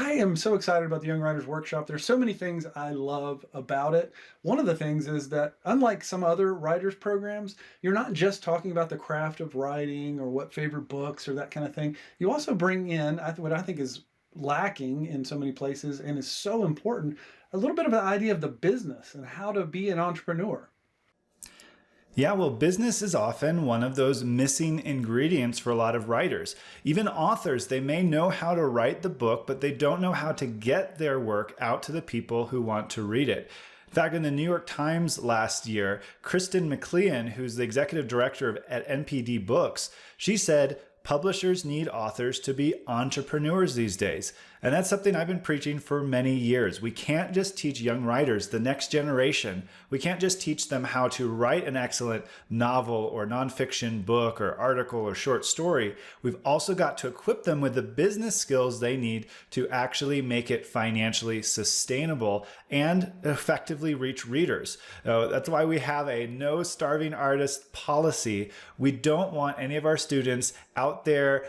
I am so excited about the Young Writers Workshop. There's so many things I love about it. One of the things is that, unlike some other writers programs, you're not just talking about the craft of writing or what favorite books or that kind of thing. You also bring in what I think is lacking in so many places and is so important, a little bit of an idea of the business and how to be an entrepreneur. Yeah, well, business is often one of those missing ingredients for a lot of writers. Even authors, they may know how to write the book, but they don't know how to get their work out to the people who want to read it. In fact, in the New York Times last year, Kristen McLean, who's the executive director at NPD Books, she said, publishers need authors to be entrepreneurs these days. And that's something I've been preaching for many years. We can't just teach young writers, the next generation, we can't just teach them how to write an excellent novel or nonfiction book or article or short story. We've also got to equip them with the business skills they need to actually make it financially sustainable and effectively reach readers. That's why we have a no starving artist policy. We don't want any of our students out there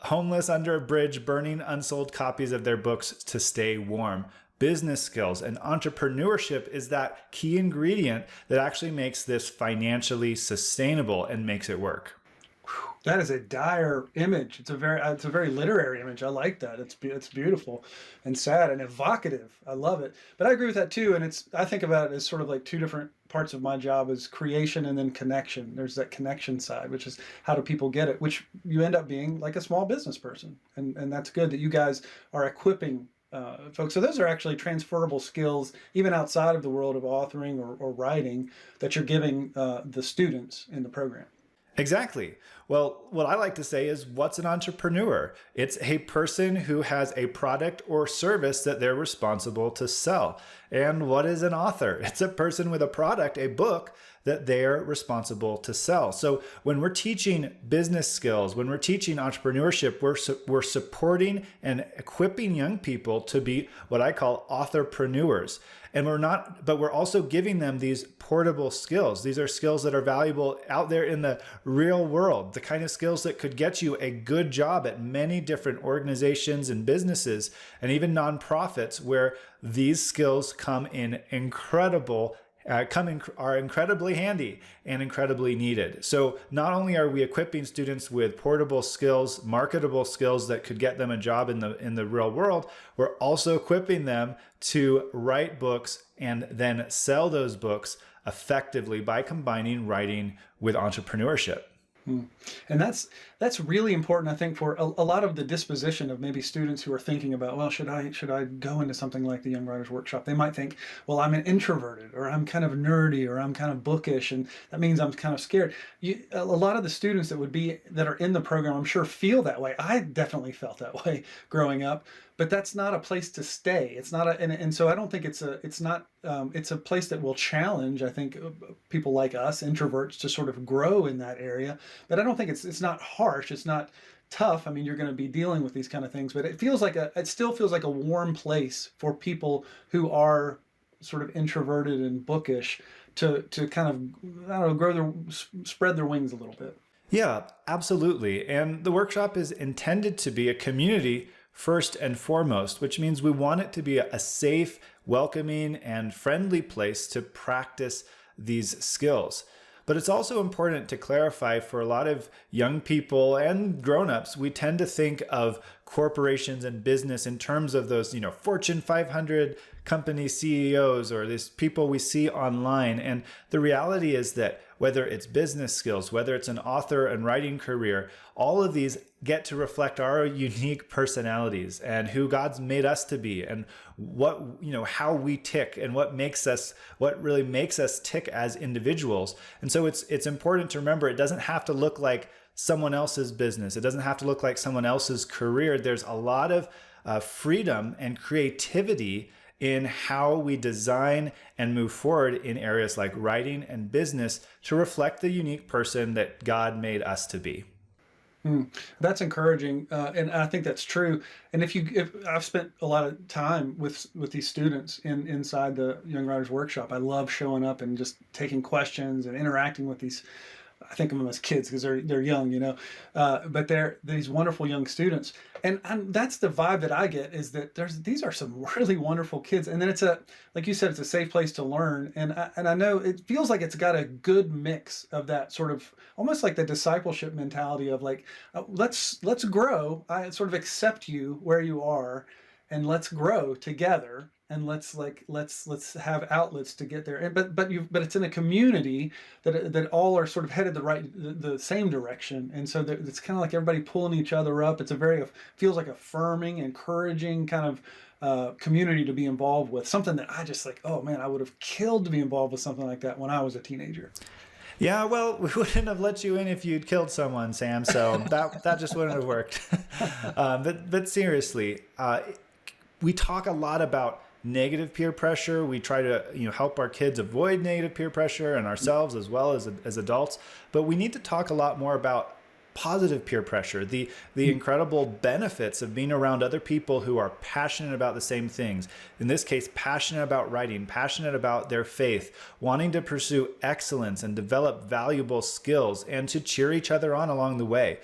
homeless under a bridge burning unsold copies of their books to stay warm. Business skills and entrepreneurship is that key ingredient that actually makes this financially sustainable and makes it work. That is a dire image. It's a very literary image. I like that. It's beautiful and sad and evocative. I love it. But I agree with that too. And I think about it as sort of like two different parts of my job is creation and then connection. There's that connection side, which is how do people get it, which you end up being like a small business person. And that's good that you guys are equipping folks. So those are actually transferable skills, even outside of the world of authoring or writing, that you're giving the students in the program. Exactly. Well, what I like to say is, what's an entrepreneur? It's a person who has a product or service that they're responsible to sell. And what is an author? It's a person with a product, a book, that they're responsible to sell. So when we're teaching business skills, when we're teaching entrepreneurship, we're supporting and equipping young people to be what I call authorpreneurs. And we're also giving them these portable skills. These are skills that are valuable out there in the real world, the kind of skills that could get you a good job at many different organizations and businesses and even nonprofits, where these skills come in are incredibly handy and incredibly needed. So not only are we equipping students with portable skills, marketable skills that could get them a job in the real world, we're also equipping them to write books and then sell those books effectively by combining writing with entrepreneurship. Hmm. And that's really important, I think, for a lot of the disposition of maybe students who are thinking about, well, should I go into something like the Young Writers Workshop? They might think, well, I'm an introverted, or I'm kind of nerdy, or I'm kind of bookish, and that means I'm kind of scared. A lot of the students that are in the program, I'm sure, feel that way. I definitely felt that way growing up. But that's not a place to stay. It's not and so I don't think it's a place that will challenge, I think, people like us, introverts, to sort of grow in that area. But I don't think it's not harsh. It's not tough. I mean, you're going to be dealing with these kind of things, but it still feels like a warm place for people who are sort of introverted and bookish to kind of, I don't know, spread their wings a little bit. Yeah, absolutely. And the workshop is intended to be a community first and foremost, which means we want it to be a safe, welcoming, and friendly place to practice these skills. But it's also important to clarify, for a lot of young people and grown-ups, we tend to think of corporations and business in terms of those, Fortune 500 company CEOs or these people we see online. And the reality is that whether it's business skills, whether it's an author and writing career, all of these get to reflect our unique personalities and who God's made us to be, and what, how we tick, and what really makes us tick as individuals. And so it's important to remember, it doesn't have to look like someone else's business. It doesn't have to look like someone else's career. There's a lot of freedom and creativity in how we design and move forward in areas like writing and business to reflect the unique person that God made us to be. That's encouraging, and I think that's true. And if I've spent a lot of time with these students inside the Young Writers Workshop, I love showing up and just taking questions and interacting with these I think of them as kids because they're young, but they're these wonderful young students, and that's the vibe that I get is that these are some really wonderful kids, and then it's a like you said, it's a safe place to learn, and I know it feels like it's got a good mix of that sort of almost like the discipleship mentality of like let's grow. I sort of accept you where you are, and let's grow together, and let's have outlets to get there, and but it's in a community that all are sort of headed the same direction, and so it's kind of like everybody pulling each other up. It's a very feels like affirming, encouraging kind of community to be involved with, something that I just like, oh man, I would have killed to be involved with something like that when I was a teenager. Yeah, well, we wouldn't have let you in if you'd killed someone, Sam. So that just wouldn't have worked. But seriously, we talk a lot about negative peer pressure. We try to help our kids avoid negative peer pressure and ourselves as well as adults. But we need to talk a lot more about positive peer pressure, the incredible benefits of being around other people who are passionate about the same things. In this case, passionate about writing, passionate about their faith, wanting to pursue excellence and develop valuable skills, and to cheer each other on along the way.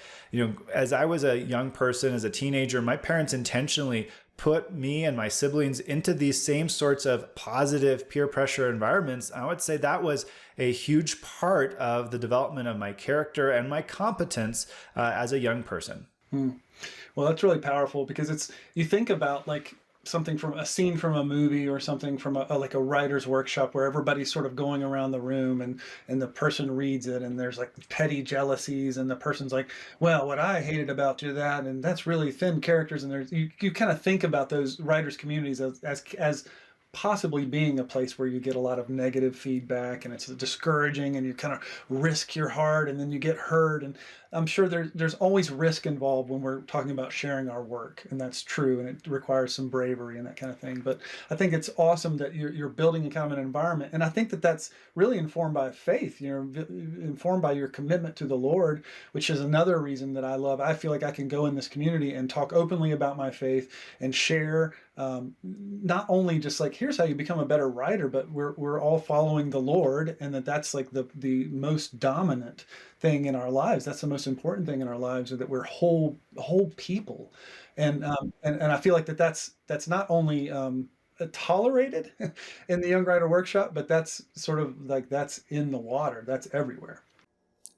As I was a young person, as a teenager, my parents intentionally put me and my siblings into these same sorts of positive peer pressure environments. I would say that was a huge part of the development of my character and my competence as a young person. Well, that's really powerful because you think about like something from a scene from a movie or something from like a writer's workshop where everybody's sort of going around the room and the person reads it and there's like petty jealousies and the person's like, well, what I hated about you that, and that's really thin characters, and you kind of think about those writers communities as possibly being a place where you get a lot of negative feedback and it's discouraging and you kind of risk your heart and then you get hurt, and I'm sure there's always risk involved when we're talking about sharing our work, and that's true, and it requires some bravery and that kind of thing. But I think it's awesome that you're building a kind of an environment, and I think that that's really informed by faith, informed by your commitment to the Lord, which is another reason that I feel like I can go in this community and talk openly about my faith and share, not only just like here's how you become a better writer, but we're all following the Lord, and that's like the most dominant thing in our lives. That's the most important thing in our lives, is that we're whole people, and I feel like that's not only tolerated in the Young Writer Workshop, but that's sort of like that's in the water. That's everywhere.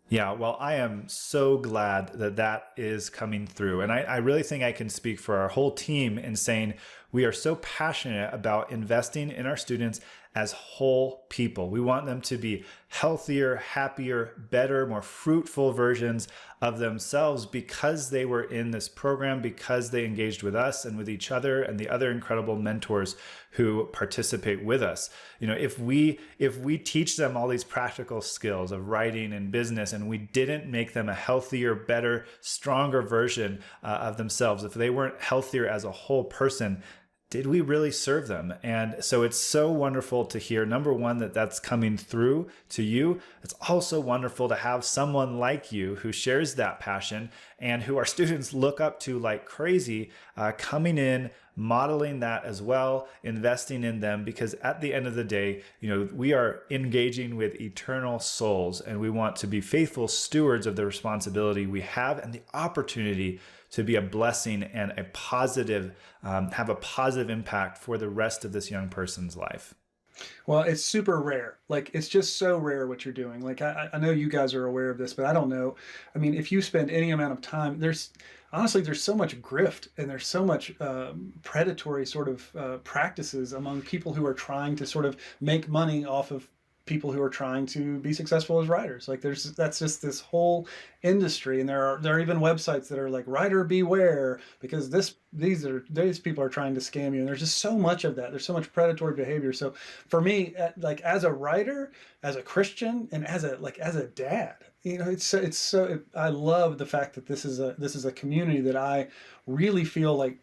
Yeah, well, I am so glad that is coming through. And I really think I can speak for our whole team in saying we are so passionate about investing in our students as whole people. We want them to be healthier, happier, better, more fruitful versions of themselves because they were in this program, because they engaged with us and with each other and the other incredible mentors who participate with us. If we teach them all these practical skills of writing and business, and we didn't make them a healthier, better, stronger version of themselves, if they weren't healthier as a whole person, did we really serve them? And so it's so wonderful to hear, number one, that's coming through to you. It's also wonderful to have someone like you who shares that passion and who our students look up to like crazy, coming in, modeling that as well, investing in them, because at the end of the day, we are engaging with eternal souls, and we want to be faithful stewards of the responsibility we have and the opportunity to be a blessing and a positive, have a positive impact for the rest of this young person's life. Well, it's super rare. Like, it's just so rare what you're doing. Like, I know you guys are aware of this, but I don't know. I mean, if you spend any amount of time, honestly, there's so much grift and there's so much predatory sort of practices among people who are trying to sort of make money off of people who are trying to be successful as writers. Like that's just this whole industry, and there are even websites that are like writer beware because these people are trying to scam you, and there's just so much of that. There's so much predatory behavior. So for me, like as a writer, as a Christian, and as a dad, it's so I love the fact that this is a community that I really feel like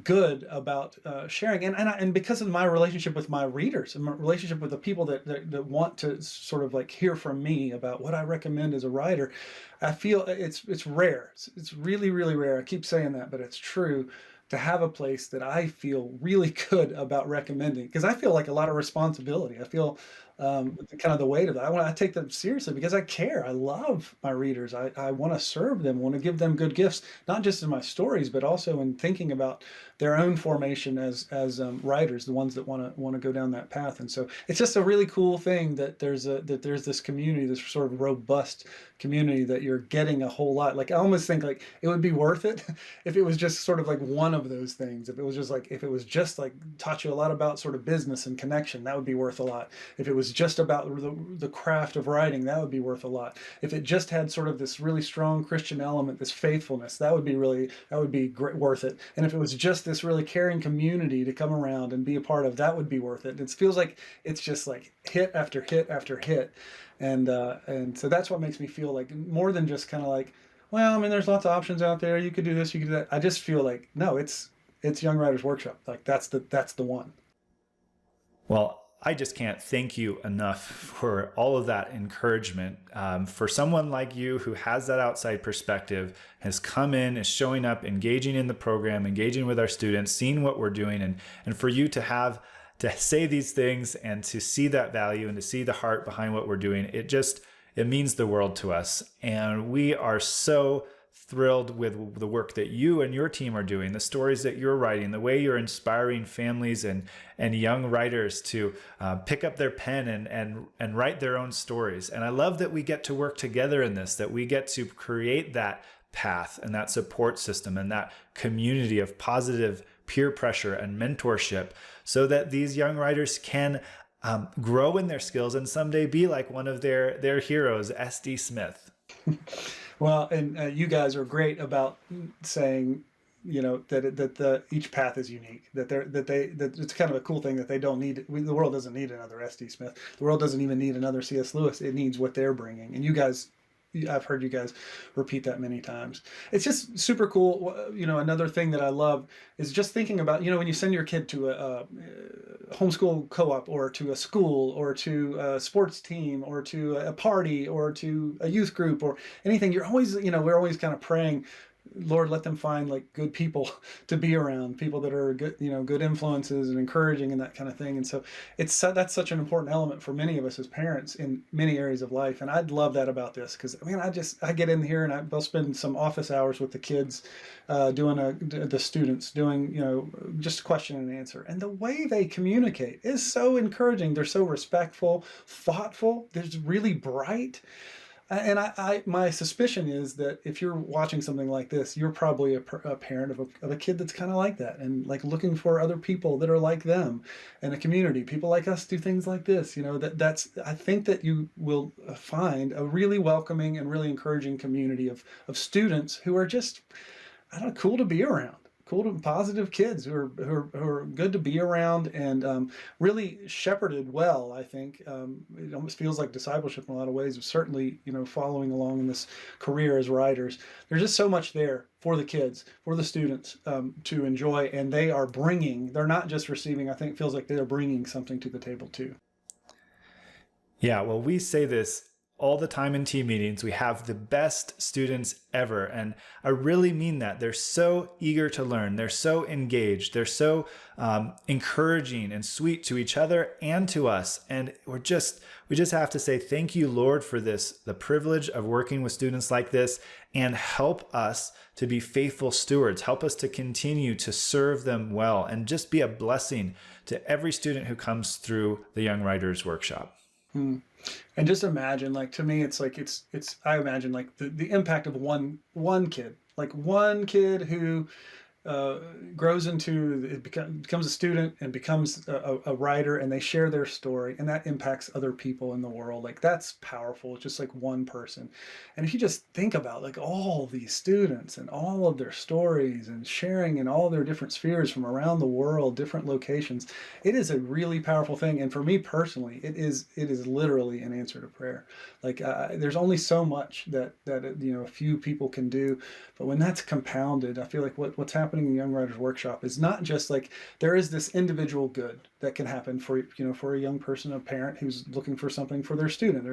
good about sharing, and because of my relationship with my readers and my relationship with the people that want to sort of like hear from me about what I recommend as a writer, I feel it's rare. It's really, really rare. I keep saying that, but it's true, to have a place that I feel really good about recommending, because I feel like a lot of responsibility. I feel kind of the weight of that. I take them seriously because I care. I love my readers. I want to serve them, want to give them good gifts, not just in my stories, but also in thinking about their own formation as writers, the ones that want to go down that path. And so it's just a really cool thing that there's this community, this sort of robust community that you're getting a whole lot. Like I almost think like it would be worth it if it was just sort of like one of those things. If it was just like taught you a lot about sort of business and connection, that would be worth a lot. If it was just about the craft of writing, that would be worth a lot. If it just had sort of this really strong Christian element, this faithfulness, that would be great, worth it. And if it was just this really caring community to come around and be a part of, that would be worth it. It feels like it's just like hit after hit after hit. And so that's what makes me feel like more than just kind of like, well, I mean, there's lots of options out there. You could do this, you could do that. I just feel like, no, it's Young Writers Workshop. Like that's the one. Well, I just can't thank you enough for all of that encouragement. For someone like you who has that outside perspective, has come in, is showing up, engaging in the program, engaging with our students, seeing what we're doing, and for you to say these things and to see that value and to see the heart behind what we're doing, it means the world to us. And we are so thrilled with the work that you and your team are doing, the stories that you're writing, the way you're inspiring families and young writers to pick up their pen and write their own stories. And I love that we get to work together in this, that we get to create that path and that support system and that community of positive peer pressure and mentorship so that these young writers can grow in their skills and someday be like one of their heroes, S.D. Smith. Well, and you guys are great about saying, that each path is unique. That it's kind of a cool thing that they don't need. The world doesn't need another S.D. Smith. The world doesn't even need another C.S. Lewis. It needs what they're bringing. And you guys, I've heard you guys repeat that many times. It's just super cool. Another thing that I love is just thinking about, when you send your kid to a homeschool co-op or to a school or to a sports team or to a party or to a youth group or anything, we're always kind of praying, Lord, let them find like good people to be around, people that are good, good influences and encouraging and that kind of thing. And so that's such an important element for many of us as parents in many areas of life. And I'd love that about this because I get in here and they'll spend some office hours with the kids, the students doing, just question and answer. And the way they communicate is so encouraging. They're so respectful, thoughtful. They're really bright. And my suspicion is that if you're watching something like this, you're probably a parent of a kid that's kind of like that and like looking for other people that are like them and a community. People like us do things like this. I think that you will find a really welcoming and really encouraging community of students who are just, I don't know, cool to be around. Cool, positive kids who are good to be around and really shepherded well. I think it almost feels like discipleship in a lot of ways. Of certainly, following along in this career as writers. There's just so much there for the kids, for the students to enjoy, and they are bringing. They're not just receiving. I think it feels like they are bringing something to the table too. Yeah, well, we say this all the time in team meetings. We have the best students ever. And I really mean that. They're so eager to learn. They're so engaged. They're so encouraging and sweet to each other and to us. And we just have to say, thank you, Lord, for this, the privilege of working with students like this, and help us to be faithful stewards. Help us to continue to serve them well and just be a blessing to every student who comes through the Young Writers Workshop. And just imagine, like, to me, it's like, I imagine like the impact of one kid, like one kid who grows into, becomes a student and becomes a writer, and they share their story, and that impacts other people in the world. Like, that's powerful. It's just like one person. And if you just think about like all these students and all of their stories and sharing in all their different spheres from around the world, different locations, it is a really powerful thing. And for me personally, it is literally an answer to prayer. Like there's only so much that a few people can do, but when that's compounded, I feel like what's happening in the Young Writers Workshop is not just like there is this individual good that can happen for a young person, a parent who's looking for something for their student.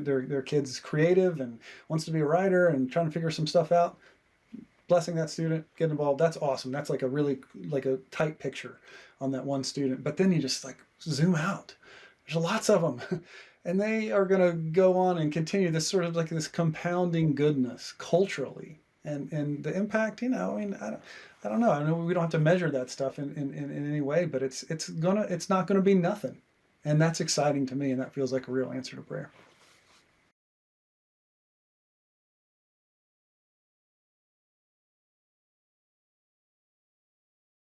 Their kid's creative and wants to be a writer and trying to figure some stuff out. Blessing that student, get involved. That's awesome. That's like a really like a tight picture on that one student. But then you just like zoom out There's lots of them. And they are going to go on and continue this sort of like this compounding goodness culturally. And the impact, I mean, I don't know. I know we don't have to measure that stuff in any way, but it's not gonna be nothing. And that's exciting to me, and that feels like a real answer to prayer.